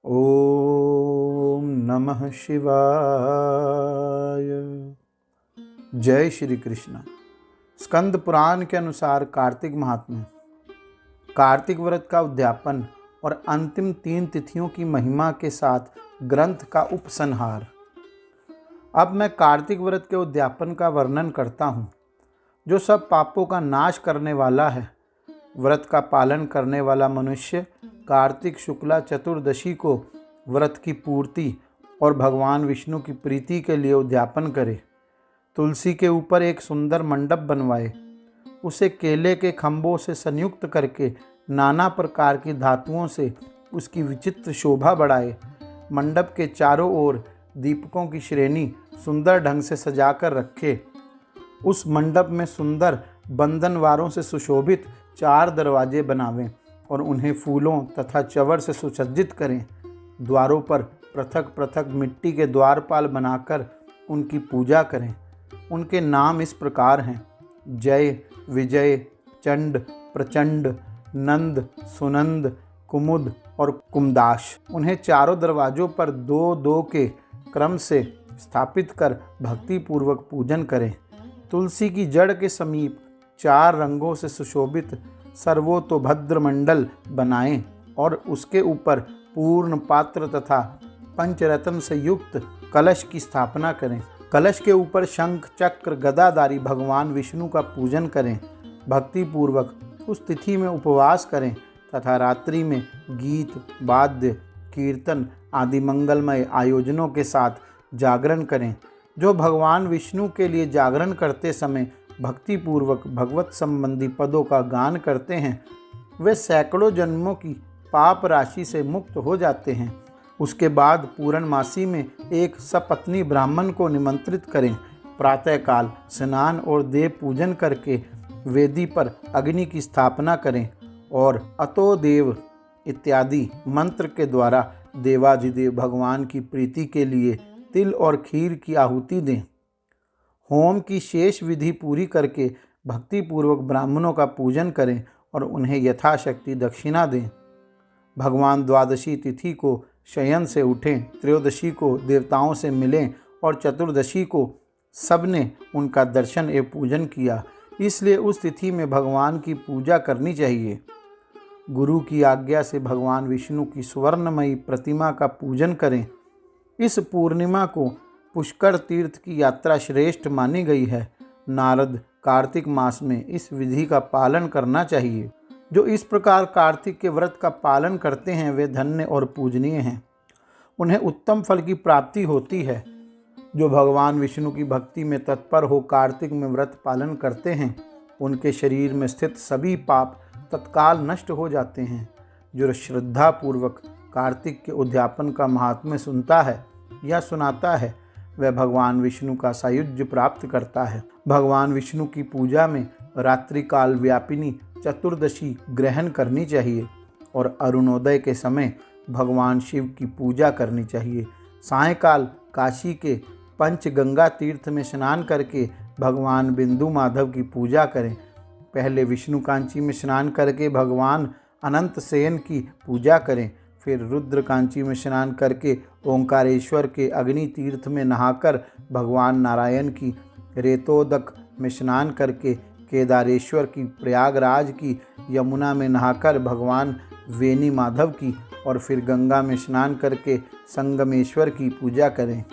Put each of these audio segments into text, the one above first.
ओम नमः शिवाय। जय श्री कृष्ण। स्कंद पुराण के अनुसार कार्तिक महात्म्य। कार्तिक व्रत का उद्यापन और अंतिम 3 तिथियों की महिमा के साथ ग्रंथ का उपसंहार। अब मैं कार्तिक व्रत के उद्यापन का वर्णन करता हूँ, जो सब पापों का नाश करने वाला है। व्रत का पालन करने वाला मनुष्य कार्तिक शुक्ला चतुर्दशी को व्रत की पूर्ति और भगवान विष्णु की प्रीति के लिए उद्यापन करे। तुलसी के ऊपर एक सुंदर मंडप बनवाए, उसे केले के खंभों से संयुक्त करके नाना प्रकार की धातुओं से उसकी विचित्र शोभा बढ़ाए। मंडप के चारों ओर दीपकों की श्रेणी सुंदर ढंग से सजाकर रखे। उस मंडप में सुंदर बंधनवारों से सुशोभित 4 दरवाजे बनावें और उन्हें फूलों तथा चवर से सुसज्जित करें। द्वारों पर पृथक पृथक मिट्टी के द्वारपाल बनाकर उनकी पूजा करें। उनके नाम इस प्रकार हैं: जय, विजय, चंड, प्रचंड, नंद, सुनंद, कुमुद और कुमदाश। उन्हें चारों दरवाजों पर 2-2 के क्रम से स्थापित कर भक्तिपूर्वक पूजन करें। तुलसी की जड़ के समीप 4 रंगों से सुशोभित सर्वतोभद्र मंडल बनाएं और उसके ऊपर पूर्ण पात्र तथा पंचरत्न से युक्त कलश की स्थापना करें। कलश के ऊपर शंख चक्र गदाधारी भगवान विष्णु का पूजन करें। भक्तिपूर्वक उस तिथि में उपवास करें तथा रात्रि में गीत, वाद्य, कीर्तन आदि मंगलमय आयोजनों के साथ जागरण करें। जो भगवान विष्णु के लिए जागरण करते समय भक्तिपूर्वक भगवत संबंधी पदों का गान करते हैं, वे सैकड़ों जन्मों की पाप राशि से मुक्त हो जाते हैं। उसके बाद पूर्णमासी में एक सपत्नी ब्राह्मण को निमंत्रित करें। प्रातःकाल स्नान और देव पूजन करके वेदी पर अग्नि की स्थापना करें और अतो देव इत्यादि मंत्र के द्वारा देवाधिदेव भगवान की प्रीति के लिए तिल और खीर की आहुति दें। होम की शेष विधि पूरी करके भक्तिपूर्वक ब्राह्मणों का पूजन करें और उन्हें यथाशक्ति दक्षिणा दें। भगवान द्वादशी तिथि को शयन से उठें, त्रयोदशी को देवताओं से मिलें और चतुर्दशी को सबने उनका दर्शन एवं पूजन किया, इसलिए उस तिथि में भगवान की पूजा करनी चाहिए। गुरु की आज्ञा से भगवान विष्णु की स्वर्णमयी प्रतिमा का पूजन करें। इस पूर्णिमा को पुष्कर तीर्थ की यात्रा श्रेष्ठ मानी गई है। नारद कार्तिक मास में इस विधि का पालन करना चाहिए। जो इस प्रकार कार्तिक के व्रत का पालन करते हैं वे धन्य और पूजनीय हैं। उन्हें उत्तम फल की प्राप्ति होती है। जो भगवान विष्णु की भक्ति में तत्पर हो कार्तिक में व्रत पालन करते हैं, उनके शरीर में स्थित सभी पाप तत्काल नष्ट हो जाते हैं। जो श्रद्धापूर्वक कार्तिक के उद्यापन का महात्म्य सुनता है या सुनाता है, वह भगवान विष्णु का सायुज्य प्राप्त करता है। भगवान विष्णु की पूजा में रात्रि काल व्यापिनी चतुर्दशी ग्रहण करनी चाहिए और अरुणोदय के समय भगवान शिव की पूजा करनी चाहिए। सायंकाल काशी के पंचगंगा तीर्थ में स्नान करके भगवान बिंदु माधव की पूजा करें। पहले विष्णु कांची में स्नान करके भगवान अनंत सेन की पूजा करें। फिर रुद्र कांची में स्नान करके ओंकारेश्वर के अग्नि तीर्थ में नहाकर भगवान नारायण की, रेतोदक में स्नान करके केदारेश्वर की, प्रयागराज की यमुना में नहाकर भगवान वेणी माधव की और फिर गंगा में स्नान करके संगमेश्वर की पूजा करें।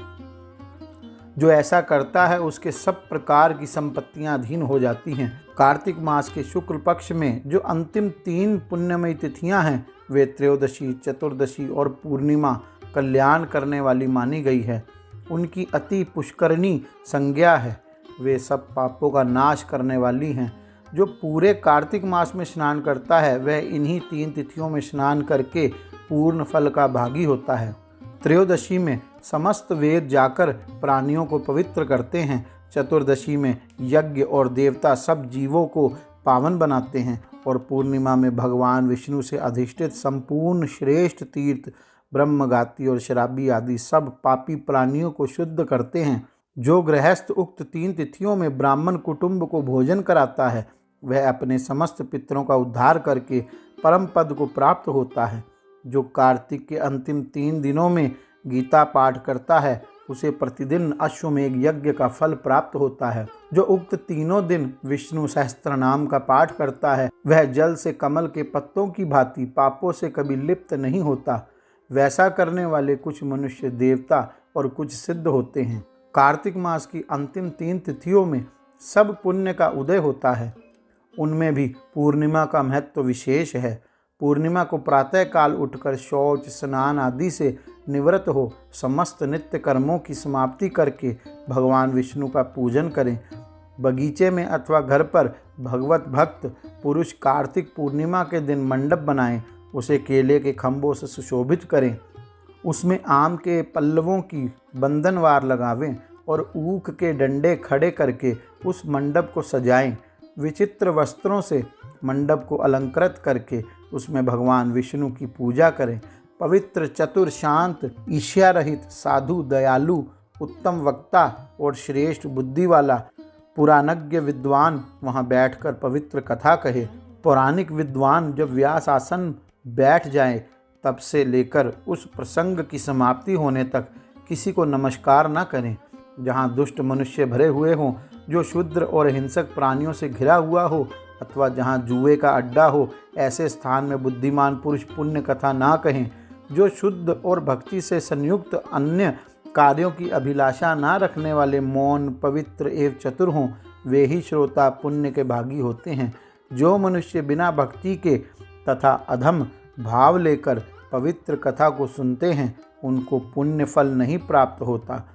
जो ऐसा करता है उसके सब प्रकार की संपत्तियां अधीन हो जाती हैं। कार्तिक मास के शुक्ल पक्ष में जो अंतिम 3 पुण्यमयी तिथियां हैं, वे त्रयोदशी, चतुर्दशी और पूर्णिमा कल्याण करने वाली मानी गई है। उनकी अति पुष्करणी संज्ञा है। वे सब पापों का नाश करने वाली हैं। जो पूरे कार्तिक मास में स्नान करता है वह इन्हीं 3 तिथियों में स्नान करके पूर्ण फल का भागी होता है। त्रयोदशी में समस्त वेद जाकर प्राणियों को पवित्र करते हैं। चतुर्दशी में यज्ञ और देवता सब जीवों को पावन बनाते हैं और पूर्णिमा में भगवान विष्णु से अधिष्ठित संपूर्ण श्रेष्ठ तीर्थ ब्रह्मगाती और शराबी आदि सब पापी प्राणियों को शुद्ध करते हैं। जो गृहस्थ उक्त 3 तिथियों में ब्राह्मण कुटुंब को भोजन कराता है, वह अपने समस्त पितरों का उद्धार करके परम पद को प्राप्त होता है। जो कार्तिक के अंतिम 3 दिनों में गीता पाठ करता है उसे प्रतिदिन अश्वमेघ यज्ञ का फल प्राप्त होता है। जो उक्त तीनों दिन विष्णु सहस्त्र नाम का पाठ करता है वह जल से कमल के पत्तों की भांति पापों से कभी लिप्त नहीं होता। वैसा करने वाले कुछ मनुष्य देवता और कुछ सिद्ध होते हैं। कार्तिक मास की अंतिम 3 तिथियों में सब पुण्य का उदय होता है। उनमें भी पूर्णिमा का महत्व विशेष है। पूर्णिमा को प्रातः काल उठकर शौच स्नान आदि से निवृत्त हो समस्त नित्य कर्मों की समाप्ति करके भगवान विष्णु का पूजन करें। बगीचे में अथवा घर पर भगवत भक्त पुरुष कार्तिक पूर्णिमा के दिन मंडप बनाएं, उसे केले के खंभों से सुशोभित करें, उसमें आम के पल्लवों की बंधनवार लगावें और ऊख के डंडे खड़े करके उस मंडप को सजाएं। विचित्र वस्त्रों से मंडप को अलंकृत करके उसमें भगवान विष्णु की पूजा करें। पवित्र, चतुर, शांत, ईर्ष्या रहित, साधु, दयालु, उत्तम वक्ता और श्रेष्ठ बुद्धि वाला पुराणज्ञ विद्वान वहाँ बैठकर पवित्र कथा कहे। पौराणिक विद्वान जब व्यास आसन बैठ जाए तब से लेकर उस प्रसंग की समाप्ति होने तक किसी को नमस्कार न करें। जहाँ दुष्ट मनुष्य भरे हुए हों, जो क्षुद्र और हिंसक प्राणियों से घिरा हुआ हो अथवा जहाँ जुए का अड्डा हो, ऐसे स्थान में बुद्धिमान पुरुष पुण्य कथा ना कहें। जो शुद्ध और भक्ति से संयुक्त अन्य कार्यों की अभिलाषा ना रखने वाले मौन, पवित्र एवं चतुर हों, वे ही श्रोता पुण्य के भागी होते हैं। जो मनुष्य बिना भक्ति के तथा अधम भाव लेकर पवित्र कथा को सुनते हैं उनको पुण्य फल नहीं प्राप्त होता।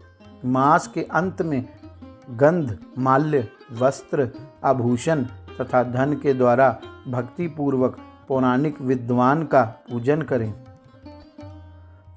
मास के अंत में गंध, माल्य, वस्त्र, आभूषण तथा धन के द्वारा भक्ति पूर्वक पौराणिक विद्वान का पूजन करें।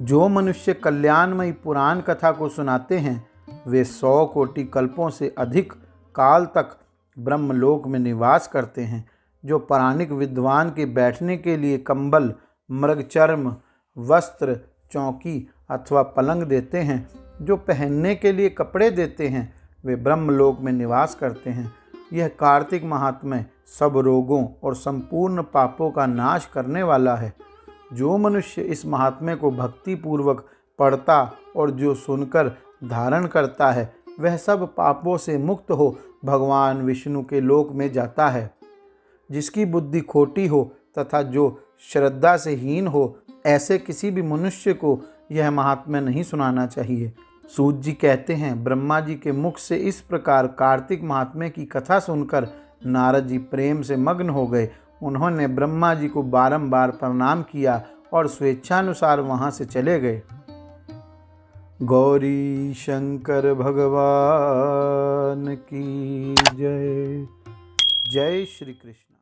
जो मनुष्य कल्याणमयी पुराण कथा को सुनाते हैं वे 100 कोटि कल्पों से अधिक काल तक ब्रह्मलोक में निवास करते हैं। जो पौराणिक विद्वान के बैठने के लिए कंबल, मृगचर्म, वस्त्र, चौकी अथवा पलंग देते हैं, जो पहनने के लिए कपड़े देते हैं, वे ब्रह्मलोक में निवास करते हैं। यह कार्तिक महात्म्य सब रोगों और संपूर्ण पापों का नाश करने वाला है। जो मनुष्य इस महात्म्य को भक्ति पूर्वक पढ़ता और जो सुनकर धारण करता है वह सब पापों से मुक्त हो भगवान विष्णु के लोक में जाता है। जिसकी बुद्धि खोटी हो तथा जो श्रद्धा से हीन हो, ऐसे किसी भी मनुष्य को यह महात्म्य नहीं सुनाना चाहिए। सूत जी कहते हैं, ब्रह्मा जी के मुख से इस प्रकार कार्तिक महात्म्य की कथा सुनकर नारद जी प्रेम से मग्न हो गए। उन्होंने ब्रह्मा जी को बारंबार प्रणाम किया और स्वेच्छानुसार वहां से चले गए। गौरी शंकर भगवान की जय। जय श्री कृष्ण।